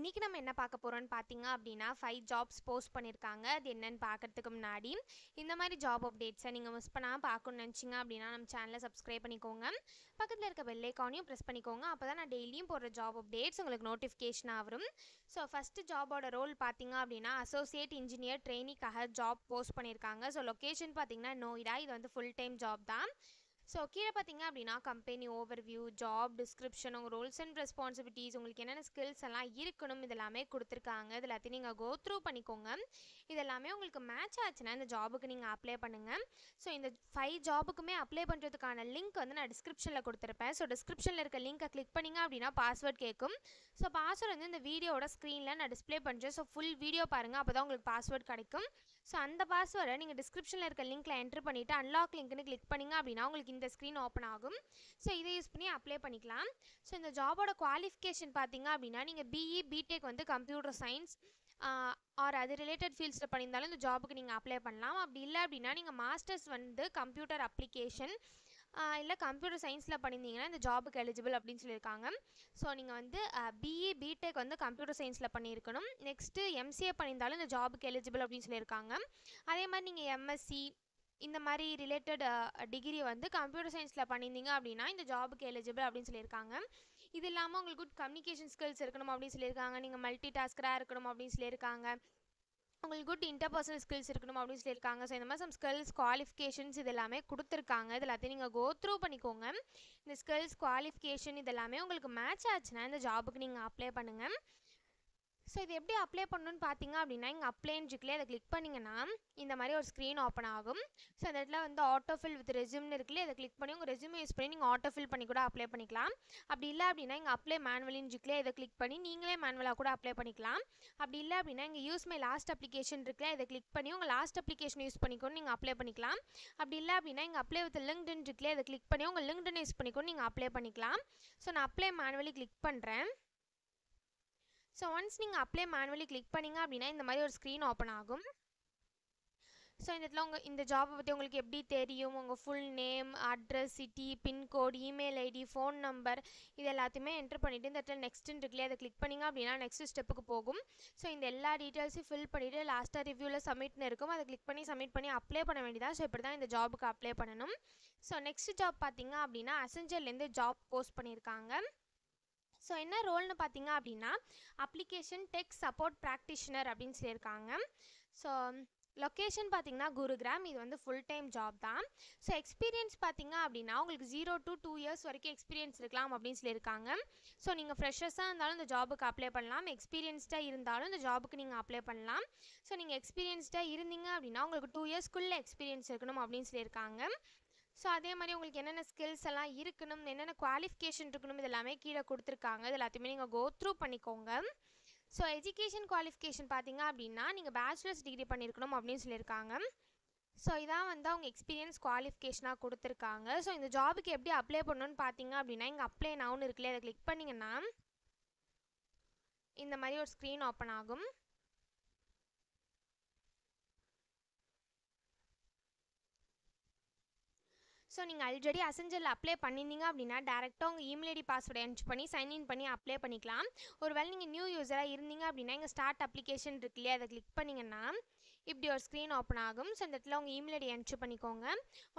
இன்னைக்கு நம்ம என்ன பார்க்க போறோம்னு பார்த்தீங்க அப்படின்னா 5 ஜாப்ஸ் போஸ்ட் பண்ணியிருக்காங்க. அது என்னன்னு பார்க்கறதுக்கு முன்னாடி இந்த மாதிரி ஜாப் அப்டேட்ஸை நீங்கள் மிஸ் பண்ணாமல் பார்க்கணும்னு நினச்சிங்க அப்படின்னா நம்ம சேனலை சப்ஸ்கிரைப் பண்ணிக்கோங்க. பக்கத்தில் இருக்க பெல் ஐக்கானையும் ப்ரெஸ் பண்ணிக்கோங்க. அப்போ தான் நான் டெய்லியும் போடுற ஜாப் அப்டேட்ஸ் உங்களுக்கு நோட்டிஃபிகேஷனாக வரும். ஸோ ஃபஸ்ட்டு ஜாபோட ரோல் பார்த்தீங்க அப்படின்னா அசோசியேட் இன்ஜினியர் ட்ரெயினிக்காக ஜாப் போஸ்ட் பண்ணியிருக்காங்க. ஸோ லொக்கேஷன் பார்த்தீங்கன்னா நோய்டா. இது வந்து ஃபுல் டைம் ஜாப் தான். ஸோ கீழே பார்த்தீங்க அப்படின்னா கம்பெனி ஓவர்வியூ, ஜாப் டிஸ்கிரிப்ஷன், உங்கள் ரோல்ஸ் அண்ட் ரெஸ்பான்சிபிலிட்டிஸ், உங்களுக்கு என்னென்ன ஸ்கில்ஸ் எல்லாம் இருக்கணும் இதெல்லாமே கொடுத்துருக்காங்க. இது எல்லாத்தையும் நீங்கள் கோ த்ரூ பண்ணிக்கோங்க. இதெல்லாமே உங்களுக்கு மேட்ச் ஆச்சுன்னா இந்த ஜாபுக்கு நீங்கள் அப்ளை பண்ணுங்கள். ஸோ இந்த 5 ஜாபுக்குமே அப்ளை பண்ணுறதுக்கான லிங்க் வந்து நான் டிஸ்கிரிப்ஷனில் கொடுத்துருப்பேன். ஸோ டிஸ்கிரிப்ஷனில் இருக்க லிங்கை கிளிக் பண்ணிங்க அப்படின்னா பாஸ்வேர்ட் கேட்கும். ஸோ பாஸ்வேர்டு வந்து இந்த வீடியோட ஸ்க்ரீனில் நான் டிஸ்பிளே பண்ணுறேன். ஸோ ஃபுல் வீடியோ பாருங்கள், அப்போ தான் உங்களுக்கு பாஸ்வேர்ட் கிடைக்கும். ஸோ அந்த பாஸ்வேர்டை நீங்கள் டிஸ்கிரிப்ஷனில் இருக்க லிங்க்கில் என்ட்ரு பண்ணிவிட்டு அன்லாக் லிங்க்னு கிளிக் பண்ணிங்க அப்படின்னா உங்களுக்கு இந்த ஸ்க்ரீன் ஓப்பன் ஆகும். ஸோ இதை யூஸ் பண்ணி அப்ளை பண்ணிக்கலாம். ஸோ இந்த ஜாபோட குவாலிஃபிகேஷன் பார்த்தீங்க அப்படின்னா நீங்கள் பிஇ, பிடெக் வந்து கம்ப்யூட்டர் சயின்ஸ் ஆர் அது ரிலேட்டட் ஃபீல்ட்ஸில் பண்ணியிருந்தாலும் இந்த ஜாபுக்கு நீங்கள் அப்ளை பண்ணலாம். அப்படி இல்லை அப்படின்னா நீங்கள் மாஸ்டர்ஸ் வந்து கம்ப்யூட்டர் அப்ளிகேஷன் இல்லை கம்ப்யூட்டர் சயின்ஸில் பண்ணியிருந்தீங்கன்னா இந்த ஜாபுக்கு எலிஜிபிள் அப்படின்னு சொல்லியிருக்காங்க. ஸோ நீங்கள் வந்து பிஇ, பிடெக் வந்து கம்ப்யூட்டர் சயின்ஸில் பண்ணியிருக்கணும். நெக்ஸ்ட்டு எம்சிஏ பண்ணியிருந்தாலும் இந்த ஜாபுக்கு எலிஜிபிள் அப்படின்னு சொல்லியிருக்காங்க. அதே மாதிரி நீங்கள் எம்எஸ்சி இந்த மாதிரி ரிலேட்டட் டிகிரி வந்து கம்ப்யூட்டர் சயின்ஸில் பண்ணியிருந்தீங்க அப்படின்னா இந்த ஜாபுக்கு எலிஜிபிள் அப்படின்னு சொல்லியிருக்காங்க. இது இல்லாமல் உங்களுக்கு குட் கம்யூனிகேஷன் ஸ்கில்ஸ் இருக்கணும் அப்படின்னு சொல்லியிருக்காங்க. நீங்கள் மல்டி டாஸ்கராக இருக்கணும் அப்படின்னு சொல்லியிருக்காங்க. உங்களுக்கு குட் இன்டர்பர்சனல் ஸ்கில்ஸ் இருக்கணும் அப்படின்னு சொல்லியிருக்காங்க. ஸோ இந்த மாதிரி சம் ஸ்கில்ஸ், குவாலிஃபிகேஷன்ஸ் இது எல்லாமே கொடுத்துருக்காங்க. இது எல்லாத்தையும் நீங்கள் கோ த்ரூ பண்ணிக்கோங்க. இந்த ஸ்கில்ஸ், குவாலிஃபிகேஷன் இது எல்லாமே உங்களுக்கு மேட்ச் ஆச்சுன்னா இந்த ஜாபுக்கு நீங்கள் அப்ளை பண்ணுங்கள். ஸோ இது எப்படி அப்ளை பண்ணணும்னு பார்த்தீங்க அப்படின்னா இங்கே அப்ளைன்னு இருக்குல்லையே அதை கிளிக் பண்ணிங்கன்னா இந்த மாதிரி ஒரு ஸ்க்ரீன் ஓப்பன் ஆகும். ஸோ அந்த இடத்துல வந்து ஆட்டோஃபில் வித் ரெஸ்யூம்னு இருக்குல்லையே அதை கிளிக் பண்ணி உங்கள் ரெஸ்யூம் யூஸ் பண்ணி நீங்கள் ஆட்டோஃபில் பண்ணி கூட அப்ளை பண்ணிக்கலாம். அப்படி இல்லை அப்படின்னா இங்கே அப்ளை மேனுவலின்னு இருக்குல்லையே இதை கிளிக் பண்ணி நீங்களே மேனுவலாக கூட அப்ளை பண்ணிக்கலாம். அப்படி இல்லை அப்படின்னா இங்கே யூஸ் மை லாஸ்ட் அப்ளிகேஷன் இருக்குல்லையே இதை கிளிக் பண்ணி உங்கள் லாஸ்ட் அப்ளிகேஷன் யூஸ் பண்ணிக்கொண்டு நீங்கள் அப்ளை பண்ணிக்கலாம். அப்படி இல்லை அப்படின்னா இங்கே அப்ளை வித் லிங்க்டின் இருக்குல்லையே இதை கிளிக் பண்ணி உங்கள் லிங்க்டின் யூஸ் பண்ணிக்கொண்டு நீங்கள் அப்ளை பண்ணிக்கலாம். ஸோ நான் அப்ளை மேனுவலி கிளிக் பண்ணுறேன். ஸோ ஒன்ஸ் நீங்கள் அப்ளை மேனுவலி கிளிக் பண்ணிங்க அப்படின்னா இந்த மாதிரி ஒரு ஸ்க்ரீன் ஓப்பன் ஆகும். ஸோ இந்த இடத்துல இந்த ஜாபை பற்றி உங்களுக்கு எப்படி தெரியும், உங்கள் full name, address, city, pincode, email ID, phone number இது எல்லாத்தையுமே என்ட்ரு பண்ணிவிட்டு இந்த இடத்துல நெக்ஸ்ட்டுன்னு இருக்குல்லையே அதை கிளிக் பண்ணிங்க அப்படின்னா நெக்ஸ்ட் ஸ்டெப்புக்கு போகும். ஸோ இந்த எல்லா டீட்டெயில்ஸையும் ஃபில் பண்ணிவிட்டு லாஸ்ட்டாக ரிவ்யூவில் சப்மிட்னு இருக்கும். அதை கிளிக் பண்ணி சப்மிட் பண்ணி அப்ளை பண்ண வேண்டியதான். ஸோ இப்படி தான் இந்த ஜாபுக்கு அப்ளை பண்ணணும். ஸோ நெக்ஸ்ட் ஜாப் பார்த்தீங்க அப்படின்னா அசென்ஜர்லேருந்து ஜாப் போஸ்ட் பண்ணியிருக்காங்க. ஸோ என்ன ரோல்னு பார்த்தீங்க அப்படின்னா அப்ளிகேஷன் டெக் சப்போர்ட் ப்ராக்டிஷனர் அப்படின்னு சொல்லியிருக்காங்க. ஸோ லொக்கேஷன் பார்த்தீங்கன்னா குருகிராம். இது வந்து ஃபுல் டைம் ஜாப் தான். ஸோ எக்ஸ்பீரியன்ஸ் பார்த்தீங்க அப்படின்னா உங்களுக்கு 0 to 2 years வரைக்கும் எக்ஸ்பீரியன்ஸ் இருக்கலாம் அப்படின்னு சொல்லியிருக்காங்க. ஸோ நீங்கள் ஃப்ரெஷர்ஸாக இருந்தாலும் இந்த ஜாபுக்கு அப்ளை பண்ணலாம். எக்ஸ்பீரியன்ஸ்டாக இருந்தாலும் இந்த ஜாபுக்கு நீங்கள் அப்ளை பண்ணலாம். ஸோ நீங்கள் எக்ஸ்பீரியன்ஸ்டாக இருந்தீங்க அப்படின்னா உங்களுக்கு 2 yearsக்குள்ளே எக்ஸ்பீரியன்ஸ் இருக்கணும் அப்படின்னு சொல்லியிருக்காங்க. ஸோ அதே மாதிரி உங்களுக்கு என்னென்ன ஸ்கில்ஸ் எல்லாம் இருக்கணும், என்னென்ன குவாலிஃபிகேஷன் இருக்கணும் இது எல்லாமே கீழே கொடுத்துருக்காங்க. இது எல்லாத்தையுமே நீங்கள் கோ த்ரூ பண்ணிக்கோங்க. ஸோ எஜுகேஷன் குவாலிஃபிகேஷன் பார்த்தீங்க அப்படின்னா நீங்கள் பேச்சுலர்ஸ் டிகிரி பண்ணியிருக்கணும் அப்படின்னு சொல்லியிருக்காங்க. ஸோ இதான் வந்து அவங்க எக்ஸ்பீரியன்ஸ் குவாலிஃபிகேஷனாக கொடுத்துருக்காங்க. ஸோ இந்த ஜாபுக்கு எப்படி அப்ளை பண்ணணும்னு பார்த்தீங்க அப்படின்னா இங்கே அப்ளை நவுன்னு இருக்குல்லையே அதை கிளிக் பண்ணிங்கன்னா இந்த மாதிரி ஒரு ஸ்க்ரீன் ஓப்பன் ஆகும். ஸோ நீங்கள் ஆல்ரெடி அசென்ஜரில் அப்ளை பண்ணியிருந்தீங்க அப்படின்னா டேரெக்டாக உங்கள் இமெயில் ஐடி பாஸ்வேர்டை என்ட்ரு பண்ணி சைன்இன் பண்ணி அப்ளை பண்ணிக்கலாம். ஒருவேளை நீங்கள் நியூ யூஸராக இருந்தீங்க அப்படின்னா இங்கே ஸ்டார்ட் அப்ளிகேஷன் இருக்குல்லையே அதை கிளிக் பண்ணிங்கன்னா இப்படி ஒரு ஸ்க்ரீன் ஓப்பன் ஆகும். ஸோ இந்த இடத்துல உங்கள் இமெயில் ஐடி என்ட்ரு பண்ணிக்கோங்க.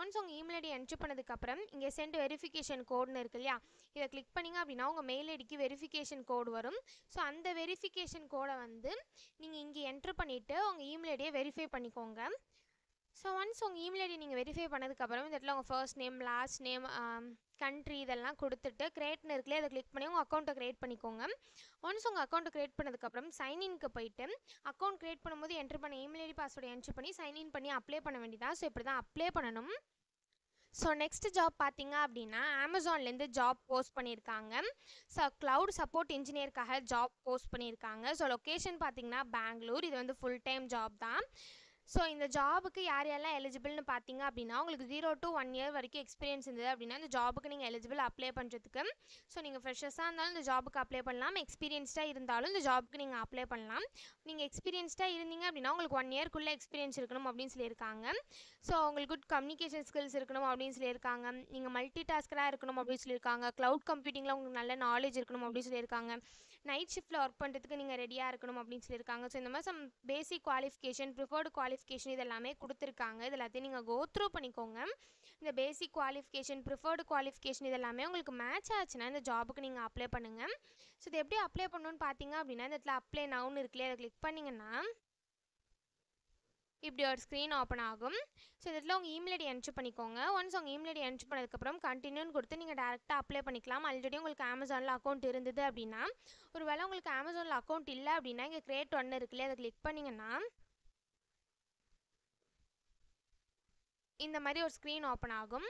ஒன்ஸ் உங்கள் இமெயில் ஐடி என்ட்ரு பண்ணதுக்கப்புறம் இங்கே சென்ட் வெரிஃபிகேஷன் கோடுன்னு இருக்கு இல்லையா இதை கிளிக் பண்ணிங்க அப்படின்னா உங்கள் மெயில் ஐடிக்கு வெரிஃபிகேஷன் கோடு வரும். ஸோ அந்த வெரிஃபிகேஷன் கோடை வந்து நீங்கள் இங்கே என்ட்ரு பண்ணிவிட்டு உங்கள் இமெயில் ஐடியை வெரிஃபை பண்ணிக்கோங்க. ஸோ ஒன்ஸ் உங்கள் இமெயில் ஐடி நீங்கள் வெரிஃபை பண்ணதுக்கப்புறம் இந்த இடத்துல உங்கள் first name, last name, country இதெல்லாம் கொடுத்துட்டு கிரியேட்னு இருக்குல்லையே அதை கிளிக் பண்ணி உங்கள் அக்கௌண்ட்டை க்ரியேட் பண்ணிக்கோங்க. ஒன்ஸ் உங்கள் அக்கௌண்ட்டை க்ரியேட் பண்ணதுக்கப்புறம் சைன்இன்க்கு போயிட்டு அக்கௌண்ட் க்ரியேட் பண்ணும்போது என்ட்ரு பண்ண இமெயில் ஐடி பாஸ்வேர்டை என்ட்ரு பண்ணி சைன்இன் பண்ணி அப்ளை பண்ண வேண்டியதான். ஸோ இப்படி தான் அப்ளை பண்ணணும். ஸோ நெக்ஸ்ட் ஜாப் பார்த்தீங்க அப்படின்னா அமேசான்லேருந்து ஜாப் போஸ்ட் பண்ணியிருக்காங்க. ஸோ க்ளவுட் சப்போர்ட் இன்ஜினியருக்காக ஜாப் போஸ்ட் பண்ணியிருக்காங்க. ஸோ லொக்கேஷன் பார்த்தீங்கன்னா பெங்களூர். இது வந்து ஃபுல் டைம் ஜாப் தான். ஸோ இந்த ஜாபுக்கு யார் யாரெல்லாம் எலிஜிபிள்னு பார்த்தீங்க அப்படின்னா உங்களுக்கு 0 to 1 year வரைக்கும் எக்ஸ்பீரியன்ஸ் இருந்தது அப்படின்னா இந்த ஜாபுக்கு நீங்கள் எலிஜிபிள் அப்ளை பண்ணுறதுக்கு. ஸோ நீங்கள் ஃப்ரெஷர்ஸாக இருந்தாலும் இந்த ஜாபுக்கு அப்ளை பண்ணலாம். எக்ஸ்பீரியன்ஸ்டாக இருந்தாலும் இந்த ஜாபுக்கு நீங்கள் அப்ளை பண்ணலாம். நீங்கள் எக்ஸ்பீரியன்ஸ்டாக இருந்தீங்க அப்படின்னா உங்களுக்கு 1 yearக்குள்ளே எக்ஸ்பீரியன்ஸ் இருக்கணும் அப்படின்னு சொல்லியிருக்காங்க. ஸோ உங்களுக்கு குட் கம்யூனிகேஷன் ஸ்கில்ஸ் இருக்கணும் அப்படின்னு சொல்லியிருக்காங்க. நீங்கள் மல்டி டாஸ்கராக இருக்கணும் அப்படின்னு சொல்லியிருக்காங்க. க்ளவுட் கம்ப்யூட்டிங்கில் உங்களுக்கு நல்ல நாலேஜ் இருக்கணும் அப்படின்னு சொல்லியிருக்காங்க. நைட் ஷிஃப்ட்டில் ஒர்க் பண்ணுறதுக்கு நீங்கள் ரெடியாக இருக்கணும் அப்படின்னு சொல்லியிருக்காங்க. ஸோ இந்த மாதிரி some basic qualification, preferred qualification இது எல்லாமே கொடுத்துருக்காங்க. இது எல்லாத்தையும் நீங்கள் கோ த்ரூ பண்ணிக்கோங்க. இந்த பேசிக் குவாலிஃபிகேஷன், ப்ரிஃபர்டு குவாலிஃபிகேஷன் இது எல்லாமே உங்களுக்கு மேட்ச் ஆச்சுன்னா இந்த ஜாபுக்கு நீங்கள் அப்ளை பண்ணுங்கள். ஸோ இது எப்படி அப்ளை பண்ணணும்னு பார்த்தீங்க அப்படின்னா, இந்த இடத்துல அப்ளை நவுன்னு இருக்குல்லையே, அதை கிளிக் பண்ணிங்கன்னா இப்படி ஒரு ஸ்க்ரீன் ஓப்பன் ஆகும். ஸோ இதில் உங்கள் இமெயில் ஐடி என்ட்ரு பண்ணிக்கோங்க. ஒன்ஸ் உங்கள் இமெயில் ஐடி என்ட்ரு பண்ணதுக்கப்புறம் கண்டினியூன்னு கொடுத்து நீங்கள் டேரெக்டாக அப்ளை பண்ணிக்கலாம். ஆல்ரெடி உங்களுக்கு அமேசானில் அக்கௌண்ட் இருந்தது அப்படின்னா, ஒரு வேளை உங்களுக்கு அமேசானில் அக்கௌண்ட் இல்லை அப்படின்னா இங்கே கிரியேட் ஒன்று இருக்குல்லையே, அதை கிளிக் பண்ணிங்கன்னா இந்த மாதிரி ஒரு ஸ்க்ரீன் ஓப்பன் ஆகும்.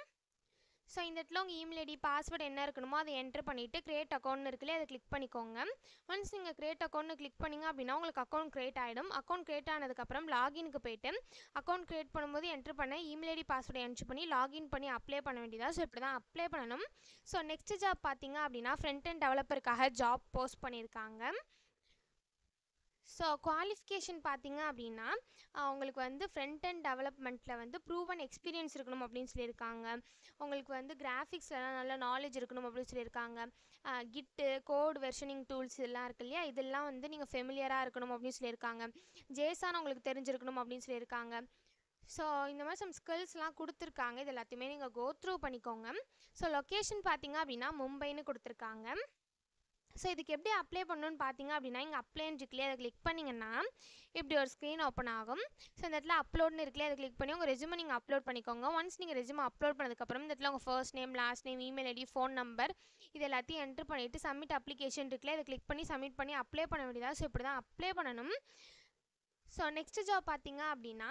ஸோ இந்த இடத்துல உங்கள் இமெயில் ஐடி பாஸ்வேர்டு என்ன இருக்கணுமோ அதை என்ட்ரு பண்ணிவிட்டு கிரியேட் அக்கௌண்ட் இருக்குல்லையே, அதை கிளிக் பண்ணிக்கோங்க. ஒன்ஸ் நீங்கள் கிரியேட் அக்கௌண்ட்டு கிளிக் பண்ணிங்க அப்படின்னா உங்களுக்கு அக்கௌண்ட் கிரியேட் ஆகிடும். அக்கௌண்ட் கிரியேட் ஆனதுக்கப்புறம் லாகினுக்கு போய்ட்டு அக்கௌண்ட் கிரியேட் பண்ணும்போது என்ட்ரு பண்ண இமெயில் ஐடி பாஸ்வேர்டை என்ட்ரு பண்ணி லாகின் பண்ணி அப்ளை பண்ண வேண்டியதா. ஸோ இப்படி தான் அப்ளை பண்ணணும். ஸோ நெக்ஸ்ட் ஜாப் பார்த்தீங்க அப்படின்னா ஃப்ரண்ட் அண்ட் டெவலப்பருக்காக ஜாப் போஸ்ட் பண்ணியிருக்காங்க. ஸோ குவாலிஃபிகேஷன் பார்த்தீங்க அப்படின்னா உங்களுக்கு வந்து ஃப்ரண்ட் அண்ட் டெவலப்மெண்ட்டில் வந்து ப்ரூவன் எக்ஸ்பீரியன்ஸ் இருக்கணும் அப்படின்னு சொல்லியிருக்காங்க. உங்களுக்கு வந்து கிராஃபிக்ஸ்லாம் நல்ல நாலேஜ் இருக்கணும் அப்படின்னு சொல்லியிருக்காங்க. கிட்டு, கோட் வெர்ஷனிங் டூல்ஸ் இதெல்லாம் இருக்கு இல்லையா, இதெல்லாம் வந்து நீங்கள் ஃபெமிலியராக இருக்கணும் அப்படின்னு சொல்லியிருக்காங்க. ஜேசான் உங்களுக்கு தெரிஞ்சிருக்கணும் அப்படின்னு சொல்லியிருக்காங்க. ஸோ இந்த மாதிரி சம் ஸ்கில்ஸ்லாம் கொடுத்துருக்காங்க. இது எல்லாத்தையுமே நீங்கள் கோ த்ரூ பண்ணிக்கோங்க. ஸோ லொக்கேஷன் பார்த்தீங்க அப்படின்னா மும்பைன்னு கொடுத்துருக்காங்க. ஸோ இதுக்கு எப்படி அப்ளை பண்ணணும்னு பார்த்தீங்க அப்படின்னா இங்கே அப்ளைன்னு இருக்குல்லையே, அதை கிளிக் பண்ணிங்கன்னா இப்படி ஒரு ஸ்க்ரீன் ஓப்பன் ஆகும். ஸோ இந்த இடத்துல அப்லோட்னு இருக்குல்லையே, அதை கிளிக் பண்ணி உங்கள் ரெஸ்யூமை நீங்கள் அப்லோட் பண்ணிக்கோங்க. ஒன்ஸ் நீங்கள் ரெஸ்யூமை அப்லோட் பண்ணதுக்கப்புறம் இந்த இடத்துல உங்கள் first name, last name, email ID, phone number இது எல்லாத்தையும் என்ட்ரு பண்ணிவிட்டு சப்மிட் அப்ளிகேஷன் இருக்குல்லையே, அதை கிளிக் பண்ணி சப்மிட் பண்ணி அப்ளை பண்ண வேண்டியதாக. ஸோ இப்படி தான் அப்ளை பண்ணணும். ஸோ நெக்ஸ்ட் ஜாப் பார்த்தீங்க அப்படின்னா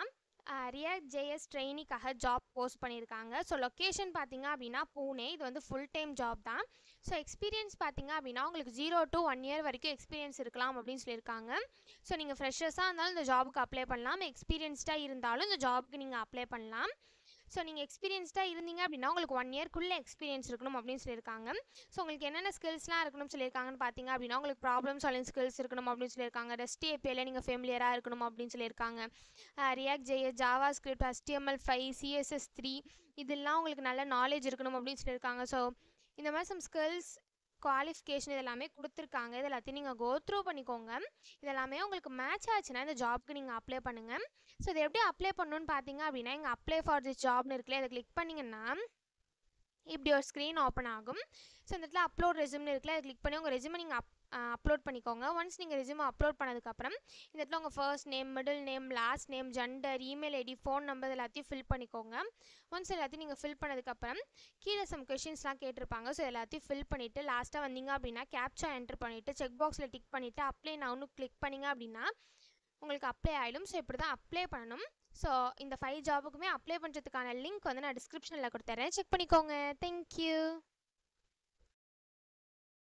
ரியாக்ட் ஜேஎஸ் ட்ரெயினிக்காக ஜாப் போஸ்ட் பண்ணியிருக்காங்க. ஸோ லொக்கேஷன் பார்த்தீங்க அப்படின்னா பூனே. இது வந்து ஃபுல் டைம் ஜாப் தான். ஸோ எக்ஸ்பீரியன்ஸ் பார்த்தீங்க அப்படின்னா உங்களுக்கு 0 to 1 year வரைக்கும் எக்ஸ்பீரியன்ஸ் இருக்கலாம் அப்படின்னு சொல்லியிருக்காங்க. ஸோ நீங்கள் ஃப்ரெஷர்ஸாக இருந்தாலும் இந்த ஜாபுக்கு அப்ளை பண்ணலாம், எக்ஸ்பீரியன்ஸ்டாக இருந்தாலும் இந்த ஜாபுக்கு நீங்கள் அப்ளை பண்ணலாம். ஸோ நீங்கள் எக்ஸ்பீரியன்ஸ்டாக இருந்தீங்க அப்படின்னா உங்களுக்கு 1 yearக்குள்ளே எக்ஸ்பீரியன்ஸ் இருக்கணும் அப்படின்னு சொல்லியிருக்காங்க. ஸோ உங்களுக்கு என்னென்ன ஸ்கில்ஸ்லாம் இருக்கணும்னு சொல்லியிருக்காங்கன்னு பார்த்தீங்க அப்படின்னா உங்களுக்கு ப்ராப்ளம் சால்விங் ஸ்கில்ஸ் இருக்கணும் அப்படின்னு சொல்லியிருக்காங்க. ரெஸ்ட் ஏபிஐல நீங்கள் ஃபெமிலியராக இருக்கணும் அப்படின்னு சொல்லியிருக்காங்க. React JS, Java script, HTML5, CSS3 இதெல்லாம் உங்களுக்கு நல்ல நாலேஜ் இருக்கணும் அப்படின்னு சொல்லியிருக்காங்க. ஸோ இந்த மாதிரி சம் ஸ்கில்ஸ், குவாலிஃபிகேஷன் இதெல்லாமே கொடுத்துருக்காங்க. இது எல்லாத்தையும் நீங்கள் கோ த்ரூ பண்ணிக்கோங்க. இதெல்லாமே உங்களுக்கு மேட்ச் ஆச்சுன்னா இந்த ஜாப்க்கு நீங்கள் அப்ளை பண்ணுங்கள். ஸோ இதை எப்படி அப்ளை பண்ணணும்னு பார்த்தீங்க அப்படின்னா இங்கே அப்ளை ஃபார் திஸ் ஜாப்னு இருக்குல்ல, அதை கிளிக் பண்ணிங்கன்னா இப்படி ஒரு ஸ்க்ரீன் ஓப்பன் ஆகும். ஸோ இந்த இடத்துல அப்லோட் ரெஸ்யூம்னு இருக்குல்ல, அதை கிளிக் பண்ணி உங்கள் ரெஸ்யூமை நீங்கள் அப்லோட் பண்ணிக்கோங்க. ஒன்ஸ் நீங்கள் ரெஸ்யூமை அப்லோட் பண்ணதுக்கப்புறம் இந்த இடத்துல உங்கள் first name, middle name, last name, gender, email ID, phone number எல்லாத்தையும் ஃபில் பண்ணிக்கோங்க. ஒன்ஸ் எல்லாத்தையும் நீங்கள் ஃபில் பண்ணதுக்கப்புறம் கீழே சம் கொஷின்ஸ்லாம் கேட்டிருப்பாங்க. ஸோ எல்லாத்தையும் ஃபில் பண்ணிவிட்டு லாஸ்ட்டாக வந்தீங்க அப்படின்னா கேப்சா என்ட்ரு பண்ணிவிட்டு செக் பாக்ஸில் டிக் பண்ணிவிட்டு அப்ளை நவுன்னு கிளிக் பண்ணிங்க அப்படின்னா உங்களுக்கு அப்ளை ஆகிடும். ஸோ இப்படி தான் அப்ளை பண்ணணும். ஸோ இந்த 5 ஜாபுக்குமே அப்ளை பண்ணுறதுக்கான லிங்க் வந்து நான் டிஸ்கிரிப்ஷனில் கொடுத்துறேன், செக் பண்ணிக்கோங்க. தேங்க்யூ.